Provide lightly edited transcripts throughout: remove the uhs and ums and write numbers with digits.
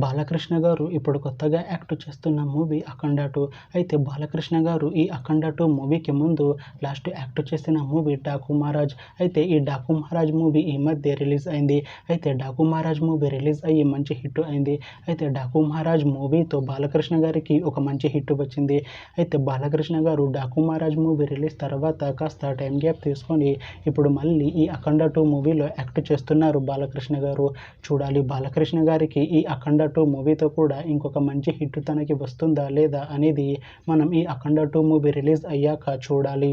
బాలకృష్ణ గారు ఇప్పుడు కొత్తగా యాక్ట్ చేస్తున్న మూవీ అఖండ 2. అయితే బాలకృష్ణ గారు ఈ అఖండ 2 మూవీకి ముందు లాస్ట్ యాక్ట్ చేసిన మూవీ డాకు మహారాజ్. అయితే ఈ డాకు మహారాజ్ మూవీ ఈ మధ్య రిలీజ్ అయింది. అయితే డాకు మహారాజ్ మూవీ రిలీజ్ అయ్యి మంచి హిట్ అయింది. అయితే డాకు మహారాజ్ మూవీతో బాలకృష్ణ గారికి ఒక మంచి హిట్ వచ్చింది. అయితే బాలకృష్ణ గారు డాకు మహారాజ్ మూవీ రిలీజ్ తర్వాత కాస్త టైం గ్యాప్ తీసుకొని ఇప్పుడు మళ్ళీ ఈ అఖండ 2 మూవీలో యాక్ట్ చేస్తున్నారు బాలకృష్ణ గారు. చూడాలి బాలకృష్ణ గారికి ఈ అఖండ 2 మూవీతో కూడా ఇంకొక మంచి హిట్ తనకి వస్తుందా లేదా అనేది మనం ఈ అఖండ 2 మూవీ రిలీజ్ అయ్యాక చూడాలి.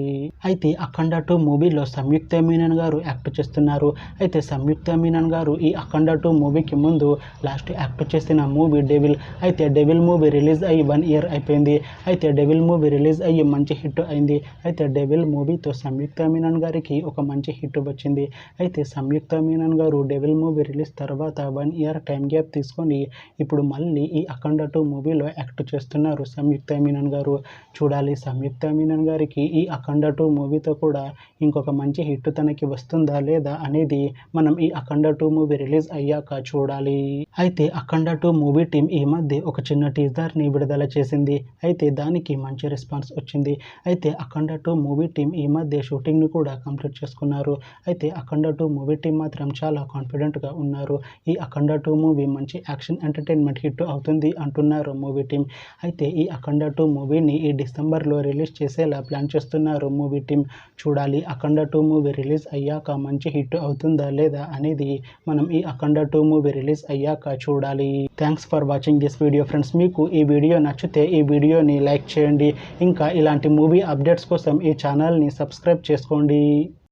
అయితే అఖండ 2 మూవీలో సంయుక్త మీనన్ గారు యాక్ట్ చేస్తున్నారు. అయితే సంయుక్త మీనన్ గారు ఈ అఖండ 2 మూవీకి ముందు లాస్ట్ యాక్ట్ చేసిన మూవీ డెవిల్. అయితే డెవిల్ మూవీ రిలీజ్ అయ్యి 1 ఇయర్ అయిపోయింది. అయితే డెవిల్ మూవీ రిలీజ్ అయ్యి మంచి హిట్ అయింది. అయితే డెవిల్ మూవీతో సంయుక్త మీనన్ గారికి ఒక మంచి హిట్ వచ్చింది. అయితే సంయుక్త మీనన్ గారు డెవిల్ మూవీ రిలీజ్ తర్వాత 1 ఇయర్ టైం గ్యాప్ తీసుకొని ఇప్పుడు మళ్ళీ ఈ అఖండ 2 మూవీలో యాక్ట్ చేస్తున్నారు సంయుక్త మీనన్ గారు. చూడాలి సంయుక్త మీనన్ గారికి ఈ అఖండ 2 మూవీతో కూడా ఇంకొక మంచి హిట్ తనకి వస్తుందా లేదా అనేది మనం ఈ అఖండ 2 మూవీ రిలీజ్ అయ్యాక చూడాలి. అయితే అఖండ 2 మూవీ టీం ఈ మధ్య ఒక చిన్న టీజర్ని విడుదల చేసింది. అయితే దానికి మంచి రెస్పాన్స్ వచ్చింది. అయితే అఖండ 2 మూవీ టీం ఈ మధ్య షూటింగ్ని కూడా కంప్లీట్ చేసుకున్నారు. అయితే అఖండ 2 మూవీ టీం మాత్రం చాలా కాన్ఫిడెంట్గా ఉన్నారు. ఈ అఖండ 2 మూవీ మంచి యాక్షన్ ఎంటర్టైన్మెంట్ హిట్ అవుతుంది అంటున్నారు మూవీ టీం. అయితే ఈ అఖండ 2 మూవీని ఈ డిసెంబర్లో రిలీజ్ చేసేలా ప్లాన్ చేస్తున్నారు మూవీ టీం. చూడాలి అఖండ 2 మూవీ రిలీజ్ అయ్యాక మంచి హిట్ అవుతుందా లేదా అనేది మనం ఈ అఖండ 2 మూవీ రిలీజ్ అయ్యాక చూడాలి. Thanks for watching this video friends. మీకు ఈ వీడియో నచ్చితే ఈ వీడియోని లైక్ చేయండి. ఇంకా ఇలాంటి మూవీ అప్డేట్స్ కోసం ఈ ఛానల్ని సబ్స్క్రైబ్ చేసుకోండి.